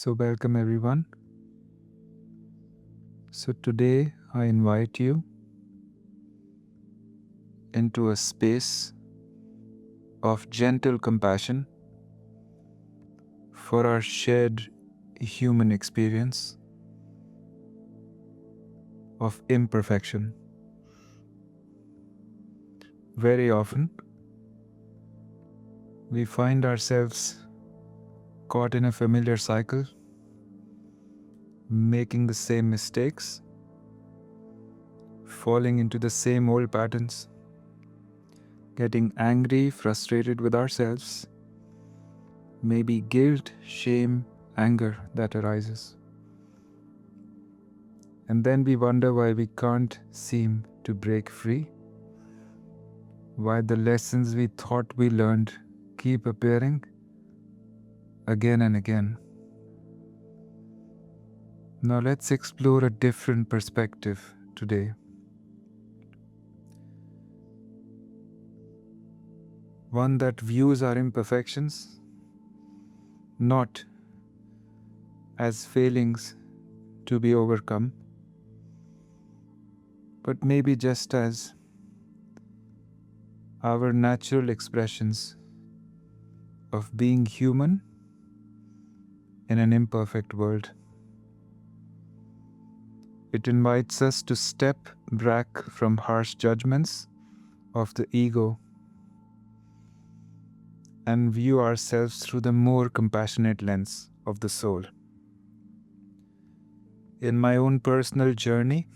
Welcome everyone. Today I invite you into a space of gentle compassion for our shared human experience of imperfection. Very often, we find ourselves caught in a familiar cycle, making the same mistakes, falling into the same old patterns, getting angry, frustrated with ourselves, maybe guilt, shame, anger that arises. And then we wonder why we can't seem to break free, why the lessons we thought we learned keep appearing again and again. Now let's explore a different perspective today. One that views our imperfections not as failings to be overcome, but maybe just as our natural expressions of being human in an imperfect world. It invites us to step back from harsh judgments of the ego and view ourselves through the more compassionate lens of the soul. In my own personal journey,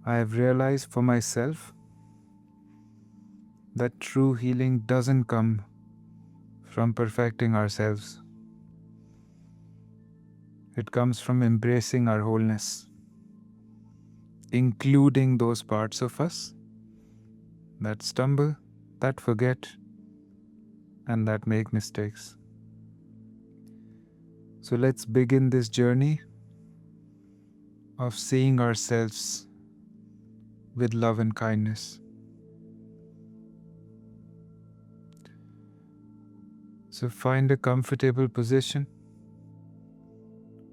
I have realized for myself that true healing doesn't come from perfecting ourselves. It comes from embracing our wholeness, including those parts of us that stumble, that forget, and that make mistakes. So let's begin this journey of seeing ourselves with love and kindness. So find a comfortable position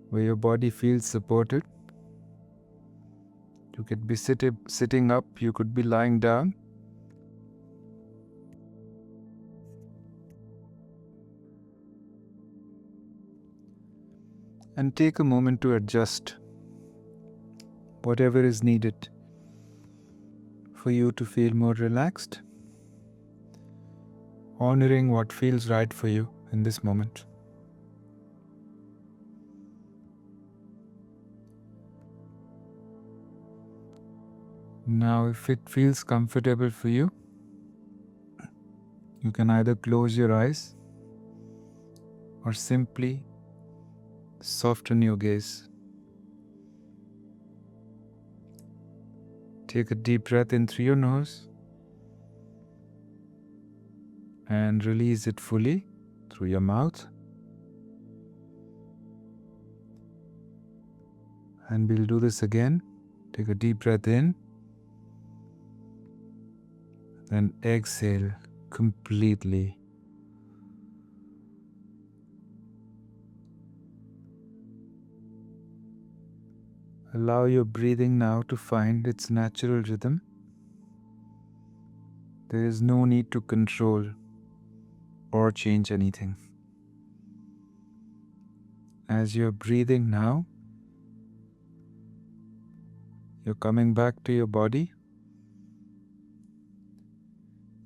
where your body feels supported. You could be sitting up, you could be lying down. And take a moment to adjust whatever is needed for you to feel more relaxed, honoring what feels right for you in this moment. Now, if it feels comfortable for you, you can either close your eyes or simply soften your gaze. Take a deep breath in through your nose and release it fully through your mouth. And we'll do this again. Take a deep breath in, then exhale completely. Allow your breathing now to find its natural rhythm. There is no need to control or change anything. As you're breathing now, you're coming back to your body.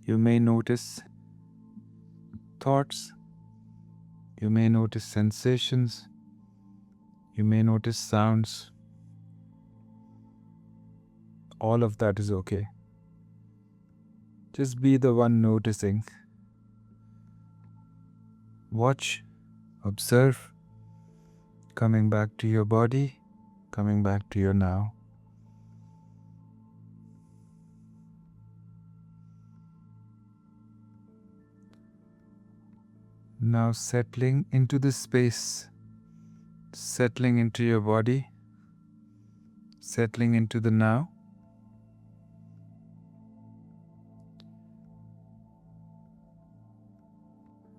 You may notice thoughts, you may notice sensations, you may notice sounds. All of that is okay. Just be the one noticing. Watch, observe, coming back to your body, coming back to your now. Now settling into this space, settling into your body, settling into the now.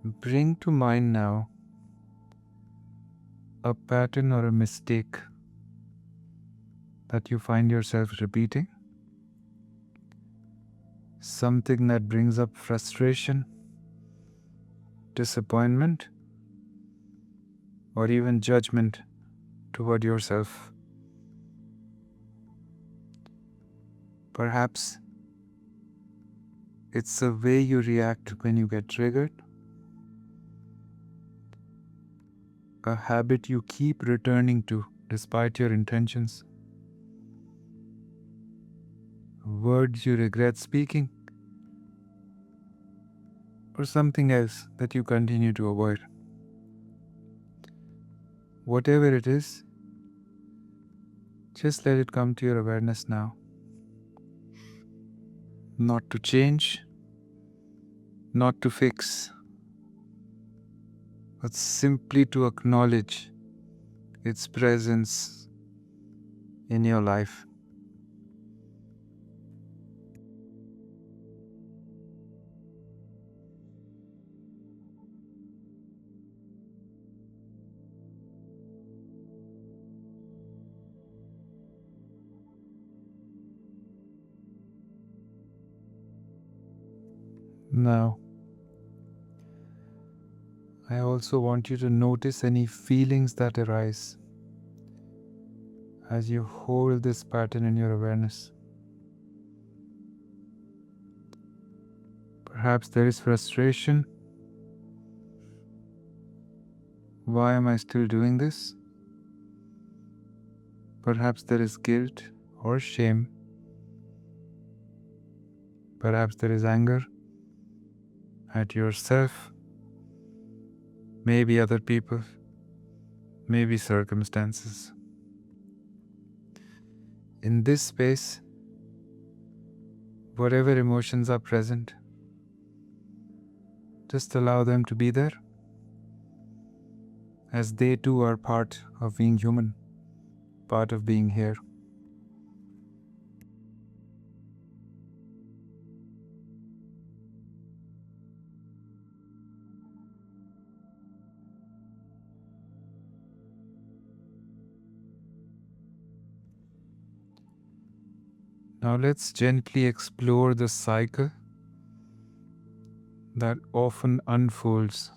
Bring to mind now a pattern or a mistake that you find yourself repeating, something that brings up frustration, disappointment, or even judgment toward yourself. Perhaps it's the way you react when you get triggered, a habit you keep returning to despite your intentions, words you regret speaking, or something else that you continue to avoid. Whatever it is, just let it come to your awareness now. Not to change, not to fix, but simply to acknowledge its presence in your life. Now, I also want you to notice any feelings that arise as you hold this pattern in your awareness. Perhaps there is frustration. Why am I still doing this? Perhaps there is guilt or shame. Perhaps there is anger at yourself, maybe other people, maybe circumstances. In this space, whatever emotions are present, just allow them to be there, as they too are part of being human, part of being here. Now let's gently explore the cycle that often unfolds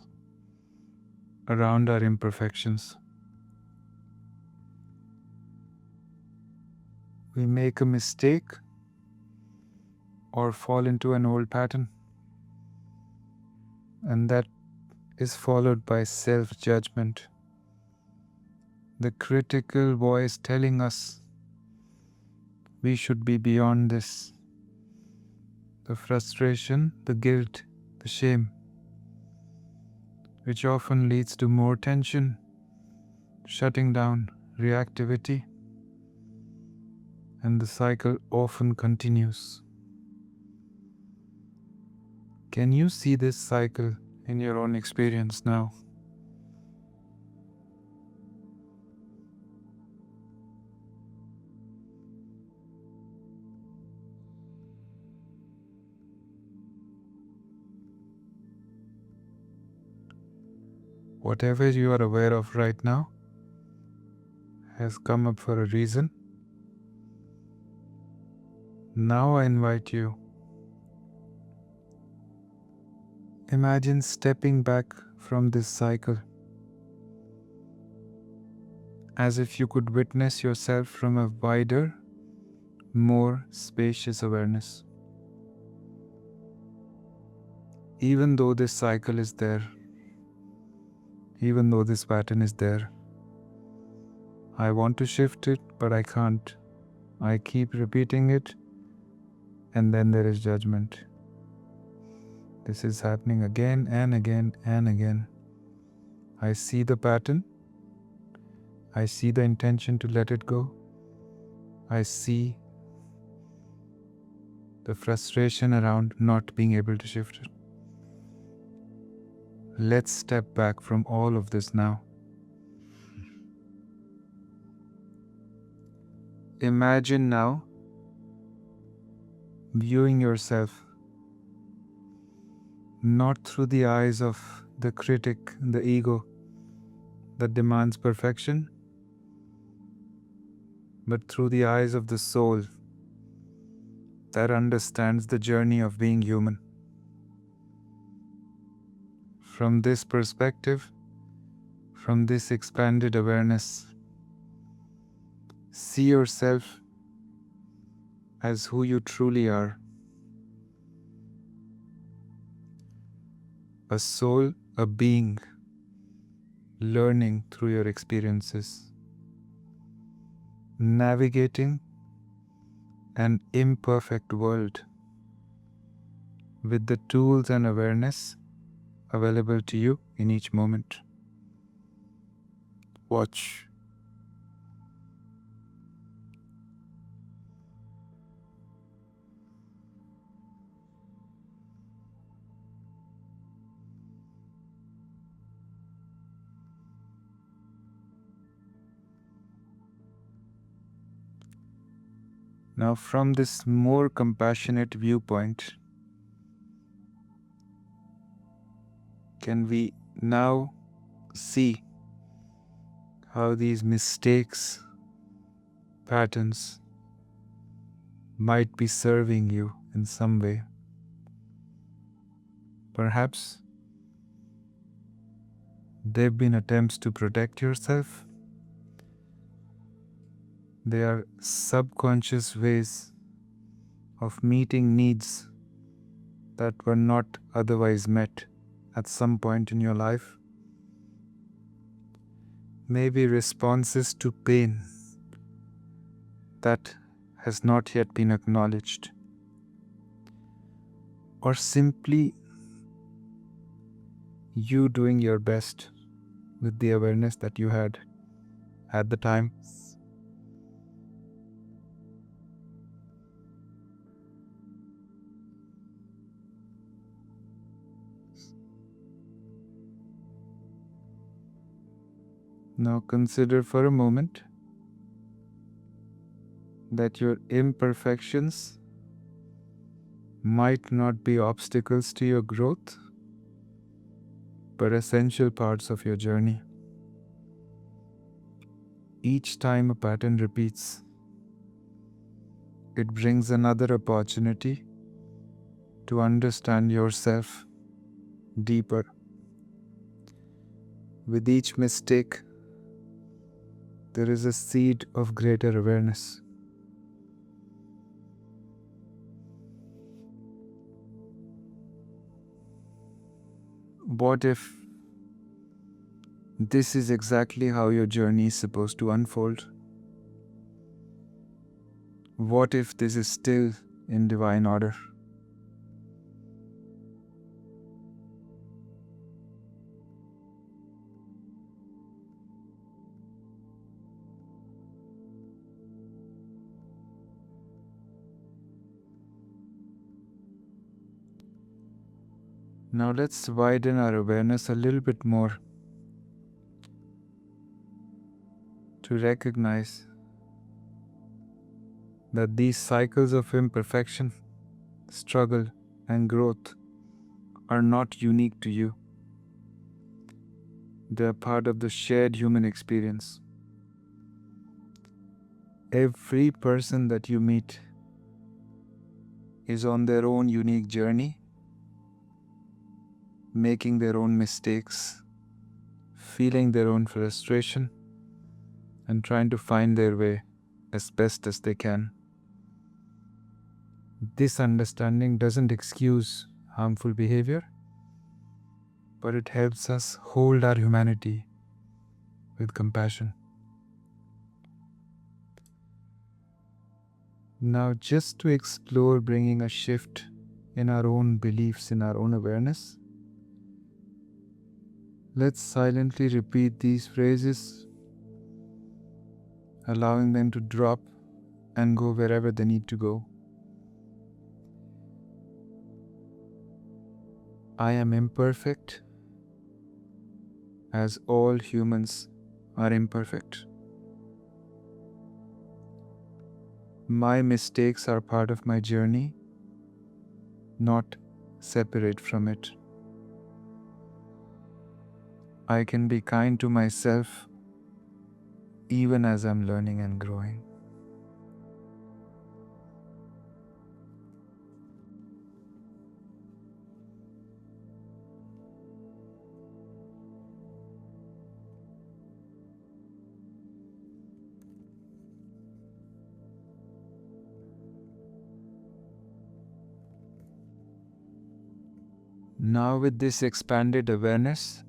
around our imperfections. We make a mistake or fall into an old pattern, and that is followed by self-judgment, the critical voice telling us we should be beyond this, the frustration, the guilt, the shame, which often leads to more tension, shutting down, reactivity, and the cycle often continues. Can you see this cycle in your own experience now? Whatever you are aware of right now has come up for a reason. Now I invite you, imagine stepping back from this cycle as if you could witness yourself from a wider, more spacious awareness. Even though this cycle is there, even though this pattern is there, I want to shift it, but I can't. I keep repeating it, and then there is judgment. This is happening again and again and again. I see the pattern. I see the intention to let it go. I see the frustration around not being able to shift it. Let's step back from all of this now. Imagine now viewing yourself not through the eyes of the critic, the ego, that demands perfection, but through the eyes of the soul that understands the journey of being human. From this perspective, from this expanded awareness, see yourself as who you truly are. A soul, a being, learning through your experiences, navigating an imperfect world with the tools and awareness available to you in each moment. Watch. Now, from this more compassionate viewpoint, can we now see how these mistakes, patterns, might be serving you in some way? Perhaps they've been attempts to protect yourself. They are subconscious ways of meeting needs that were not otherwise met at some point in your life. Maybe responses to pain that has not yet been acknowledged, or simply you doing your best with the awareness that you had at the time. Now consider for a moment that your imperfections might not be obstacles to your growth, but essential parts of your journey. Each time a pattern repeats, it brings another opportunity to understand yourself deeper. With each mistake, there is a seed of greater awareness. What if this is exactly how your journey is supposed to unfold? What if this is still in divine order? Now let's widen our awareness a little bit more to recognize that these cycles of imperfection, struggle, and growth are not unique to you. They are part of the shared human experience. Every person that you meet is on their own unique journey, making their own mistakes, feeling their own frustration, and trying to find their way as best as they can. This understanding doesn't excuse harmful behavior, but it helps us hold our humanity with compassion. Now, just to explore bringing a shift in our own beliefs, in our own awareness, let's silently repeat these phrases, allowing them to drop and go wherever they need to go. I am imperfect, as all humans are imperfect. My mistakes are part of my journey, not separate from it. I can be kind to myself even as I'm learning and growing. Now, with this expanded awareness,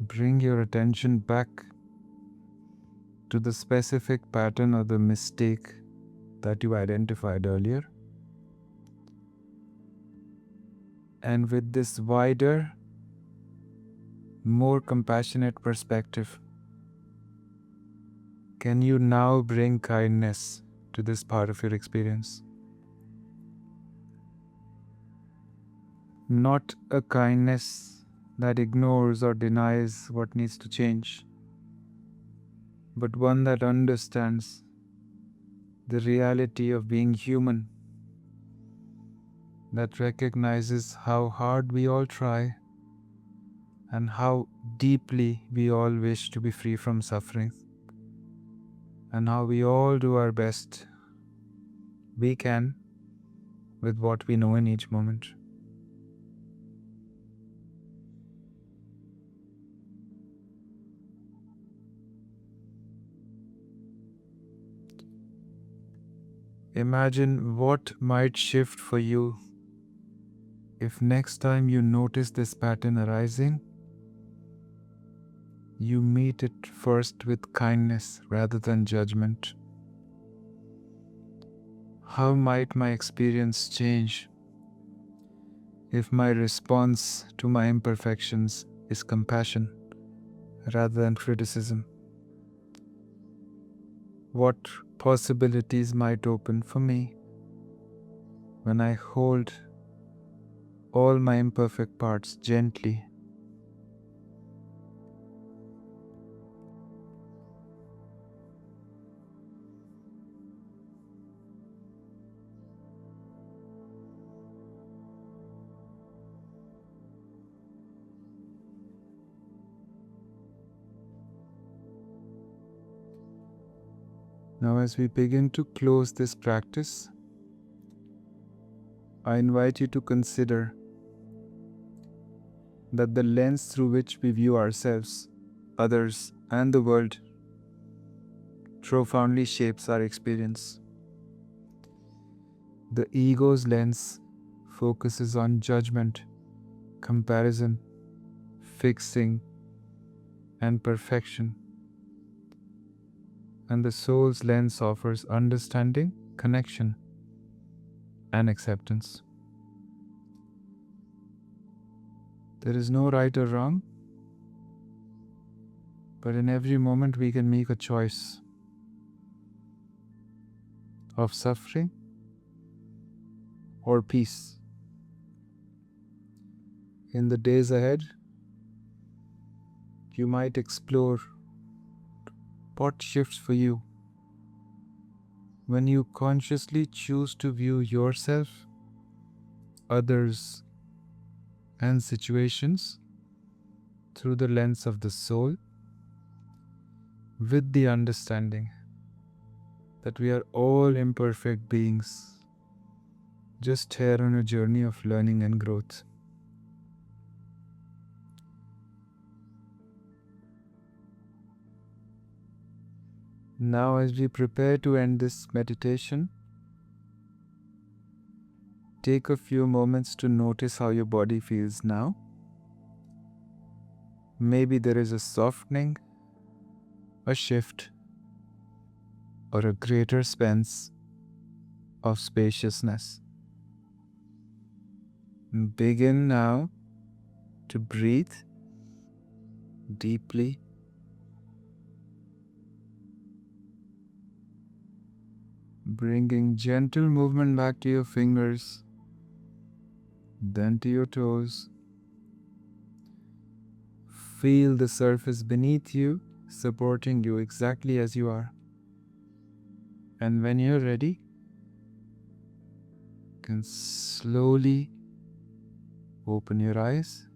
bring your attention back to the specific pattern or the mistake that you identified earlier. And with this wider, more compassionate perspective, can you now bring kindness to this part of your experience? Not a kindness that ignores or denies what needs to change, but one that understands the reality of being human, that recognizes how hard we all try and how deeply we all wish to be free from suffering, and how we all do our best we can with what we know in each moment. Imagine what might shift for you if next time you notice this pattern arising, you meet it first with kindness rather than judgment. How might my experience change if my response to my imperfections is compassion rather than criticism? What possibilities might open for me when I hold all my imperfect parts gently? Now, as we begin to close this practice, I invite you to consider that the lens through which we view ourselves, others, and the world profoundly shapes our experience. The ego's lens focuses on judgment, comparison, fixing, and perfection. And the soul's lens offers understanding, connection, and acceptance. There is no right or wrong, but in every moment we can make a choice of suffering or peace. In the days ahead, you might explore what shifts for you when you consciously choose to view yourself, others, and situations through the lens of the soul, with the understanding that we are all imperfect beings, just here on a journey of learning and growth. Now, as we prepare to end this meditation, take a few moments to notice how your body feels now. Maybe there is a softening, a shift, or a greater sense of spaciousness. Begin now to breathe deeply, bringing gentle movement back to your fingers, then to your toes. Feel the surface beneath you, supporting you exactly as you are. And when you're ready, you can slowly Open your eyes,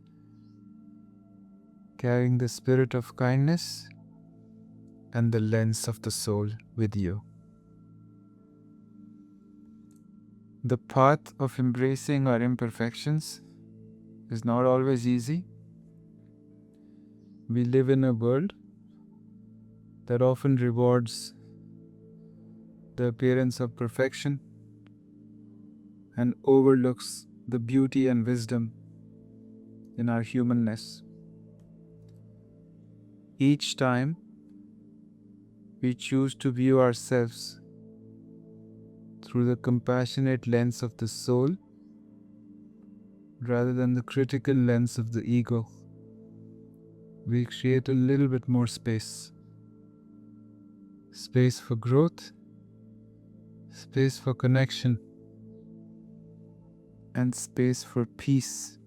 carrying the spirit of kindness and the lens of the soul with you. The path of embracing our imperfections is not always easy. We live in a world that often rewards the appearance of perfection and overlooks the beauty and wisdom in our humanness. Each time we choose to view ourselves through the compassionate lens of the soul rather than the critical lens of the ego, we create a little bit more space. Space for growth, space for connection, and space for peace.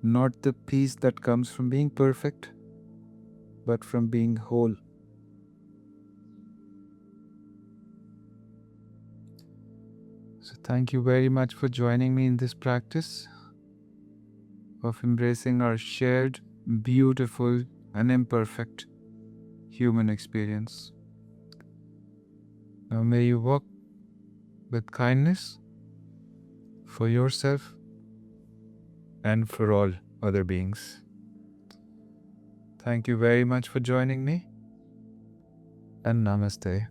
Not the peace that comes from being perfect, but from being whole. So thank you very much for joining me in this practice of embracing our shared, beautiful, and imperfect human experience. Now may you walk with kindness for yourself and for all other beings. Thank you very much for joining me, and Namaste.